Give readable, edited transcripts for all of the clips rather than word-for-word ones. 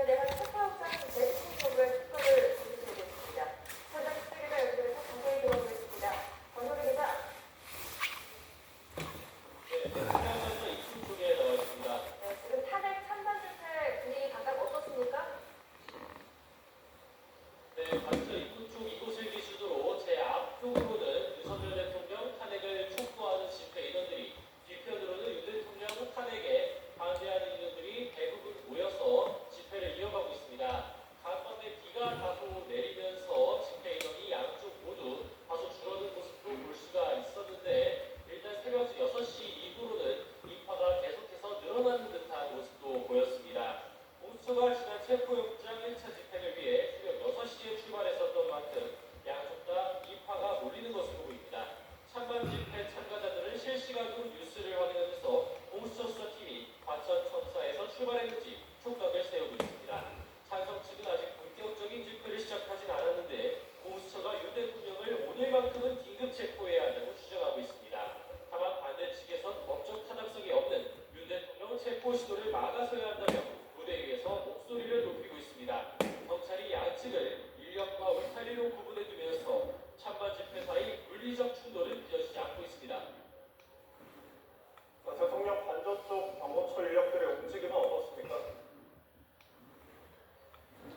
집행에 대한 체포영장 재집행법을 특검을 진행되겠습니다. 현장 집행기가 연결해서 자세히 들어보겠습니다. 권소리 기자. 네, 대통령실에서 입구 쪽에 나와 있습니다. 네, 지금 탄핵 찬반 집회 분위기 각각 어떻습니까? 네, 관저 입구 쪽 이곳을 기준으로 제 앞쪽으로는 윤석열 대통령 탄핵을 촉구하는 집회 인원들이, 뒤편으로는 윤 대통령 탄핵에 반대하는 인원들이 대부분 모여서 집회를 이어가고 있습니다. 간밤에 비가 다소 내리면서 집회 인원이 양쪽 모두 다소 줄어든 모습도 볼 수가 있었는데, 일단 새벽 6시 이후로는 인파가 계속해서 늘어나는 듯한 모습도 보였습니다. 공수처가 지난 체포영장 1차 집행을 위해 새벽 6시에 출발했었던 만큼 양쪽 다 인파가 몰리는 것으로 보입니다. 찬반 집회 참가자들은 실시간으로 뉴스를 확인하면서 공수처 수사팀이 과천 청사에서 출발했는지 촉각을 세우고 있습니다. 찬성 측은 아직 본격적인 집회를 시작하진 않았는데 공수처가 윤 대통령을 오늘만큼은 긴급 체포해야 한다고 주장하고 있습니다. 다만 반대 측에선 법적 타당성이 없는 윤 대통령 체포 시도를 막아서야 한다며 무대 위에서 목소리를 높이고 있습니다. 경찰이 양측을 인력과 울타리로 구분해 두면서 찬반 집회 사이 물리적 충돌은 빚어지지 않고 있습니다. 대통령 관저 쪽 경호처 인력들의 움직임은 어떻습니까?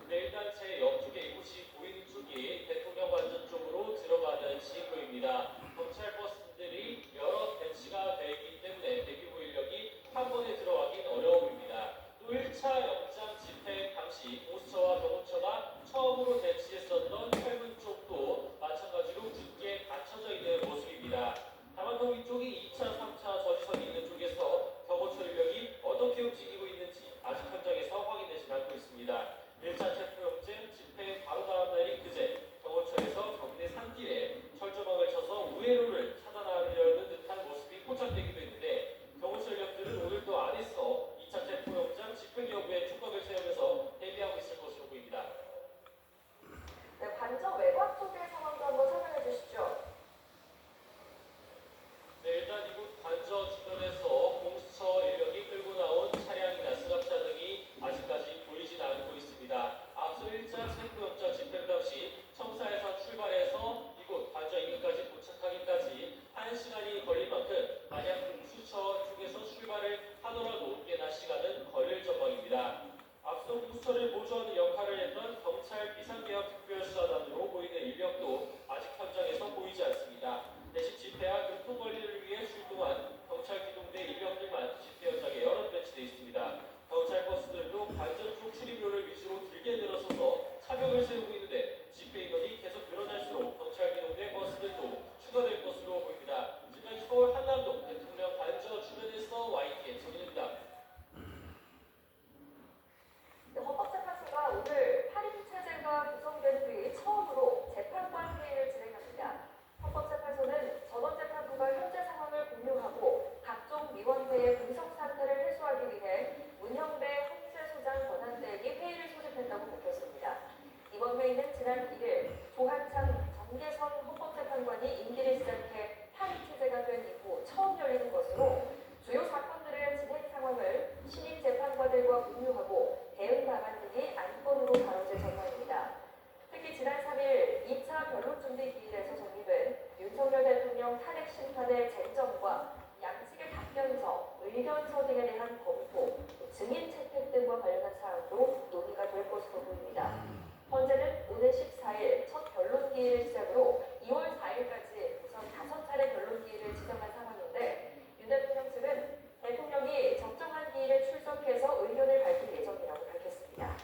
네, 일단 제 옆쪽에 이곳이 보이는 쪽이 대통령 관저 쪽으로 들어가는 신도입니다. 경찰 버스들이 여러 배치가 되기 때문에 대규모 인력이 한 번에 들어가긴 어려워 보입니다. 또 1차 영장 집행 당시 공수처와 경호처가 처음으로 배치했었던 철문 쪽도 마찬가지로 굳게 닫혀져 있는 모습입니다. 다만 또 이쪽이 2차, 3차 저지선이 있는 쪽에서 경호처 인력이 어떻게 움직이고 있는지 아직 현장에서 확인되지 않고 있습니다. 1차 체포영장 집행 바로 다음 날인 그제 경호처에서 경내 산길에 철조망을 쳐서 우회로를 차단하려는 듯한 모습이 포착되기도 했는데 경호처 인력들은 오늘 또 안에서 2차 체포영장 집행 여부에 촉각을 세우면서 대비하고 있을 것으로 보입니다. 네, 관저 외곽 쪽의 상황도 한번 설명해 주시죠. 네, 일단 이곳 관저 주변에서 공수처 인력이 끌고 나온 차량이나 승합차 등이 아직까지 보이진 않고 있습니다. 앞서 1차 체포영장 집행 당시 청사에서 출발해서 이곳 관저 인근까지 도착하기까지 1시간이 걸릴 만큼 만약 공수처 쪽에서 출발을 하더라도 꽤나 시간은 걸릴 전망입니다. 앞서 공수처를 보조하는 역할을 했던 경찰 비상계엄특별수사단으로 보이는 인력도 아직 현장에서 보이지 않습니다. 대신 집회와 교통관리를 위해 출동한 경찰 기동대 인력들만 집회 현장에 여럿 배치되어 있습니다. 경찰 버스들도 관전 쪽 출입로를 위주로 길게 늘어서서 차벽을 세우고 있는데 집회 인원이 계속 늘어날수록 경찰 기동대 버스들도 추가될 것으로 보입니다. 지금까지 서울 한남동 대통령 관저 주변에서 YTN 정인입니다. 네, 헌법재판소가 오늘 8인 체제가 구성된 뒤 처음으로 재판관 회의를 진행합니다. 헌법재판소는 전원재판부가 현재 상황을 공유하고 각종 위원회의 분석 상태를 해소하기 위해 문형배 헌재소장 권한대행이 회의를 소집했다고 밝혔습니다. 이번 회의는 지난 1일 조한창 정계선 헌법재판관이 임기를 시작해 8인 체제가 된 이후 처음 열리는 것으로 주요 사건들의 진행 상황을 신임 재판관들과 공유하고 대응 방안 등이 안건으로 다뤄질 전망입니다. 특히 지난 3일 2차 변론준비기일에서 정립된 윤석열 대통령 탄핵 심판의 쟁점과 양측의 답변서, 의견서 등에 대한 검토, 증인 채택 등과 관련한 사안도 논의가 될 것으로 보입니다. 헌재는 오늘 14일 첫 변론기일을 시작으로 2월 4일까지 우선 5차례 변론기일을 지정한 상황인데 윤 대통령 측은 대통령이 적정한 기일에 출석해서 의견을 밝힐 예정이라고 밝혔습니다.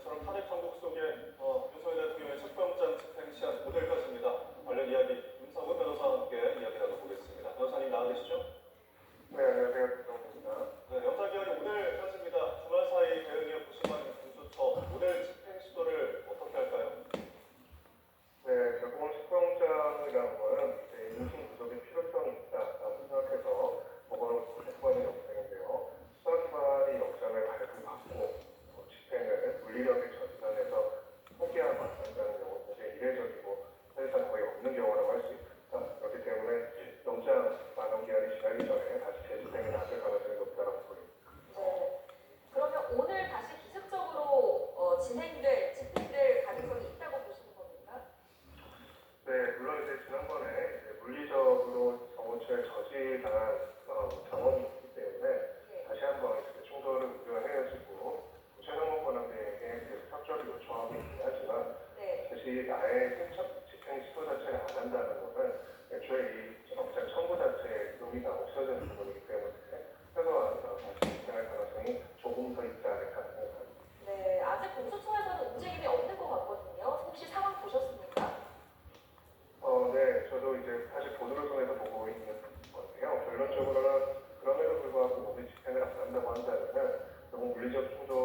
저는 탄핵 정국 속에 윤석열 대통령의 체포영장 집행 시한 오늘까지입니다. 관련 이야기 윤상훈 변호사와 함께 이야기 나눠보겠습니다. 변호사님 나와 계시죠? 네, 안녕하세요. 김성훈입니다. 네, 영장 기한이 오늘까지입니다. 주말 사이 대응이 보시면 대기업 총재